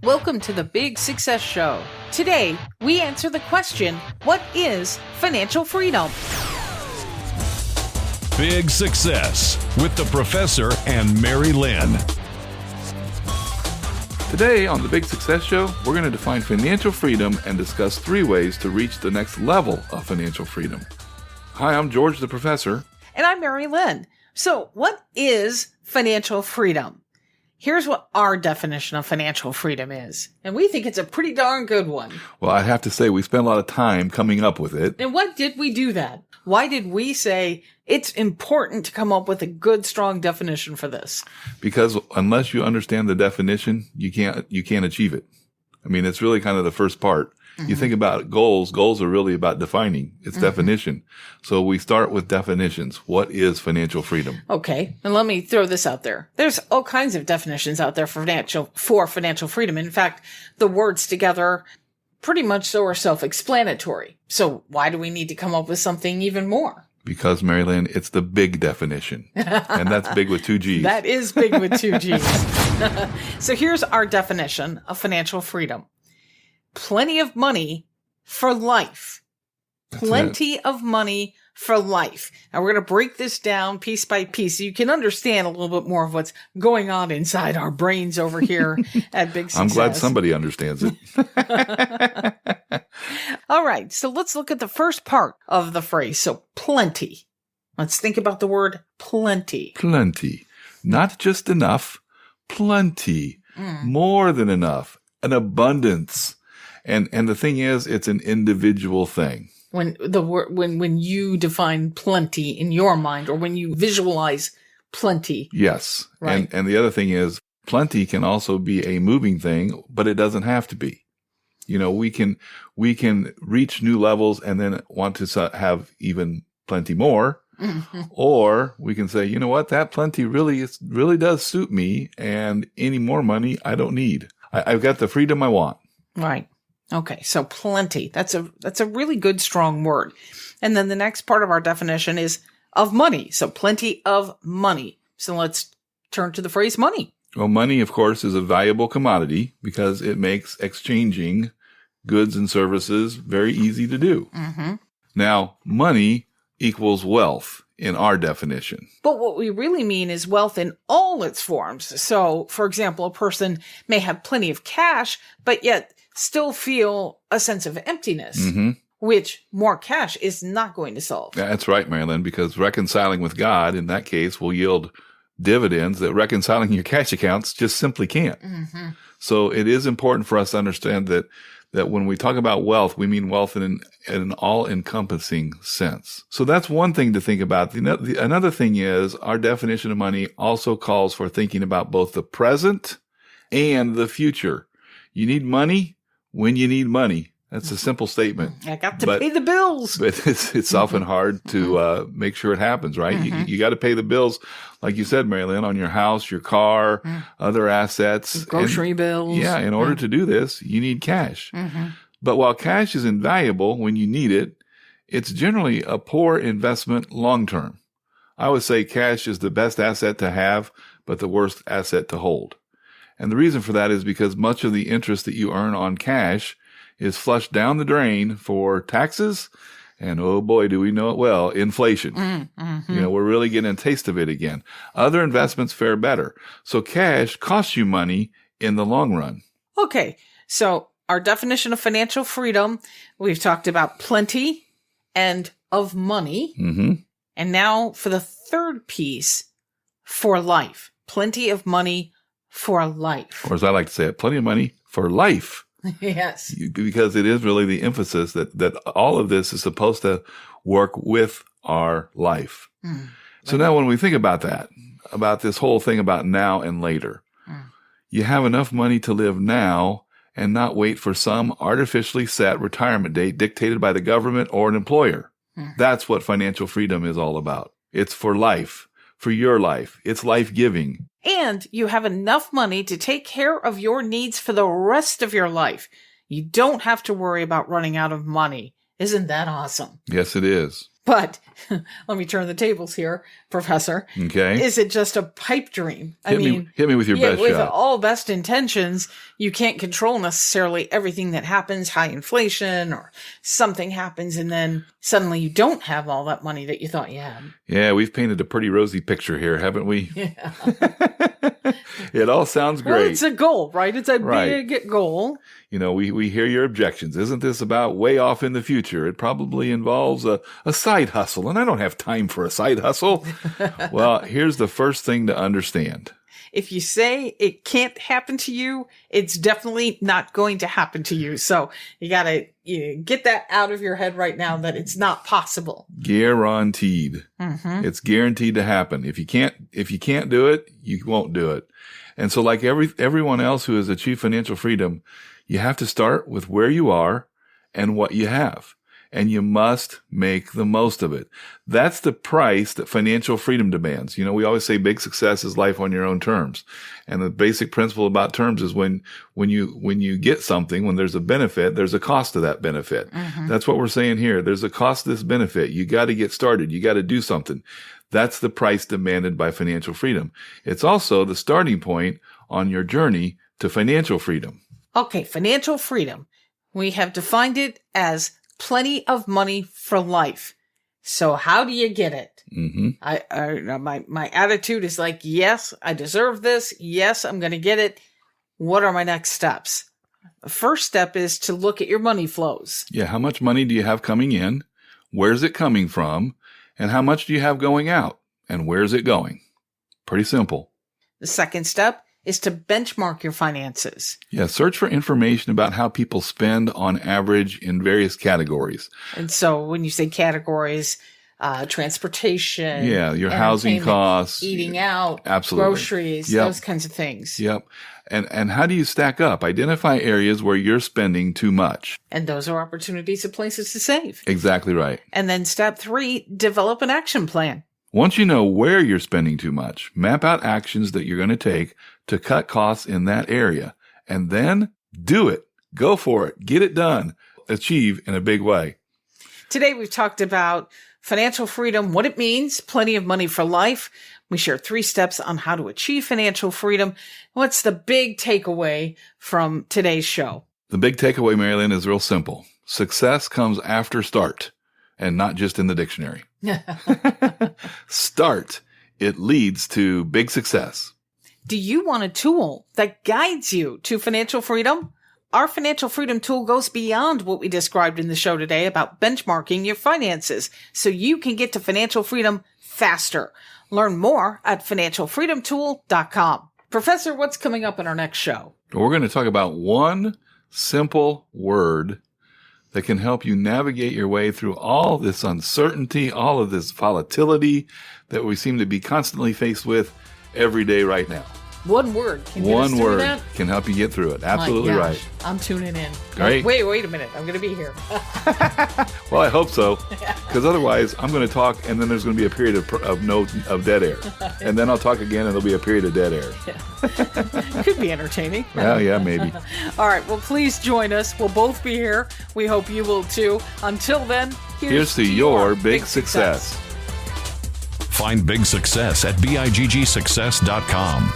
Welcome to the Big Success Show. Today, we answer the question, what is financial freedom? Big Success with the Professor and Mary-Lynn. Today on the Big Success Show, we're going to define financial freedom and discuss 3 ways to reach the next level of financial freedom. Hi, I'm George the Professor. And I'm Mary-Lynn. So, what is financial freedom? Here's what our definition of financial freedom is. And we think it's a pretty darn good one. Well, I have to say, we spent a lot of time coming up with it. And what did we do that? Why did we say it's important to come up with a good, strong definition for this? Because unless you understand the definition, you can't achieve it. I mean, it's really kind of the first part. Mm-hmm. You think about goals. Goals are really about defining its definition. So we start with definitions. What is financial freedom? Okay. And let me throw this out there. There's all kinds of definitions out there for financial freedom. In fact, the words together pretty much so are self-explanatory. So why do we need to come up with something even more? Because, Mary-Lynn, it's the big definition. And that's big with 2 G's. That is big with 2 G's. So here's our definition of financial freedom. Plenty of money for life. Plenty of money for life. Now we're going to break this down piece by piece so you can understand a little bit more of what's going on inside our brains over here at Big Success. I'm glad somebody understands it. All right. So let's look at the first part of the phrase. So plenty. Let's think about the word plenty. Plenty. Not just enough. Plenty. More than enough. An abundance. And the thing is, it's an individual thing. When you define plenty in your mind, or when you visualize plenty. Yes. Right. And the other thing is, plenty can also be a moving thing, but it doesn't have to be. You know, we can reach new levels and then want to have even plenty more. Mm-hmm. Or we can say, you know what, that plenty really does suit me, and any more money I don't need. I've got the freedom I want. Right. Okay, so plenty. That's a really good, strong word. And then the next part of our definition is of money. So plenty of money. So let's turn to the phrase money. Well, money, of course, is a valuable commodity because it makes exchanging goods and services very easy to do. Mm-hmm. Now, money equals wealth in our definition. But what we really mean is wealth in all its forms. So, for example, a person may have plenty of cash, but yet still feel a sense of emptiness, which more cash is not going to solve. Yeah, that's right, Mary-Lynn, because reconciling with God in that case will yield dividends that reconciling your cash accounts just simply can't. Mm-hmm. So it is important for us to understand that when we talk about wealth, we mean wealth in an all-encompassing sense. So that's one thing to think about. Another thing is our definition of money also calls for thinking about both the present and the future. You need money when you need money. That's a simple statement. I got to pay the bills. But it's often hard to make sure it happens, right? You got to pay the bills, like you said, Mary-Lynn, on your house, your car, other assets. Grocery bills. Yeah, in order to do this, you need cash. Mm-hmm. But while cash is invaluable when you need it, it's generally a poor investment long term. I would say cash is the best asset to have, but the worst asset to hold. And the reason for that is because much of the interest that you earn on cash is flushed down the drain for taxes. And oh boy, do we know it well, inflation. Mm-hmm. You know, we're really getting a taste of it again. Other investments fare better. So cash costs you money in the long run. Okay. So our definition of financial freedom, we've talked about plenty and of money. Mm-hmm. And now for the third piece, for life. Plenty of money for life. Or as I like to say it, plenty of money for life. Yes. Because it is really the emphasis that all of this is supposed to work with our life. So now when we think about that, about this whole thing about now and later, you have enough money to live now and not wait for some artificially set retirement date dictated by the government or an employer. That's what financial freedom is all about. It's for life, for your life. It's life-giving. And you have enough money to take care of your needs for the rest of your life. You don't have to worry about running out of money. Isn't that awesome? Yes, it is. But let me turn the tables here, Professor. Okay. Is it just a pipe dream? Hit me with your best with shot. all best intentions, you can't control necessarily everything that happens, high inflation or something happens, and then suddenly you don't have all that money that you thought you had. Yeah, we've painted a pretty rosy picture here, haven't we? Yeah. It all sounds great. Well, it's a goal, right? It's a Right. big goal. You know, we hear your objections. Isn't this about way off in the future? It probably involves a side hustle, and I don't have time for a side hustle. Well, here's the first thing to understand. If you say it can't happen to you, it's definitely not going to happen to you. So you got to get that out of your head right now that it's not possible. Guaranteed. Mm-hmm. It's guaranteed to happen. If you can't do it, you won't do it. And so like everyone else who has achieved financial freedom, you have to start with where you are and what you have. And you must make the most of it. That's the price that financial freedom demands. You know, we always say big success is life on your own terms. And the basic principle about terms is when you get something, when there's a benefit, there's a cost to that benefit. Mm-hmm. That's what we're saying here. There's a cost to this benefit. You got to get started. You got to do something. That's the price demanded by financial freedom. It's also the starting point on your journey to financial freedom. Okay, financial freedom. We have defined it as plenty of money for life. So how do you get it? Mm-hmm. My attitude is like, yes, I deserve this. Yes, I'm going to get it. What are my next steps? The first step is to look at your money flows. Yeah. How much money do you have coming in? Where's it coming from? And how much do you have going out? And where's it going? Pretty simple. The second step is to benchmark your finances. Yeah, search for information about how people spend on average in various categories. And so when you say categories, transportation. Yeah, your housing costs. Eating out. Absolutely. Groceries, Yep. those kinds of things. Yep. And how do you stack up? Identify areas where you're spending too much. And those are opportunities and places to save. Exactly right. And then step 3, develop an action plan. Once you know where you're spending too much, map out actions that you're going to take to cut costs in that area. And then do it. Go for it. Get it done. Achieve in a big way. Today we've talked about financial freedom, what it means, plenty of money for life. We share 3 steps on how to achieve financial freedom. What's the big takeaway from today's show? The big takeaway, Mary-Lynn, is real simple. Success comes after start and not just in the dictionary. Start. It leads to big success. Do you want a tool that guides you to financial freedom? Our financial freedom tool goes beyond what we described in the show today about benchmarking your finances so you can get to financial freedom faster. Learn more at financialfreedomtool.com. Professor, what's coming up in our next show? We're going to talk about one simple word that can help you navigate your way through all this uncertainty, all of this volatility that we seem to be constantly faced with every day right now. One word. Can you get us One through word that? can help you get through it. Absolutely My right. gosh, I'm tuning in. Great. Wait a minute. I'm going to be here. Well, I hope so, because otherwise I'm going to talk, and then there's going to be a period of dead air, and then I'll talk again, and there'll be a period of dead air. Could be entertaining. Well, yeah, maybe. All right. Well, please join us. We'll both be here. We hope you will too. Until then, Here's to your big success. Find big success at biggsuccess.com.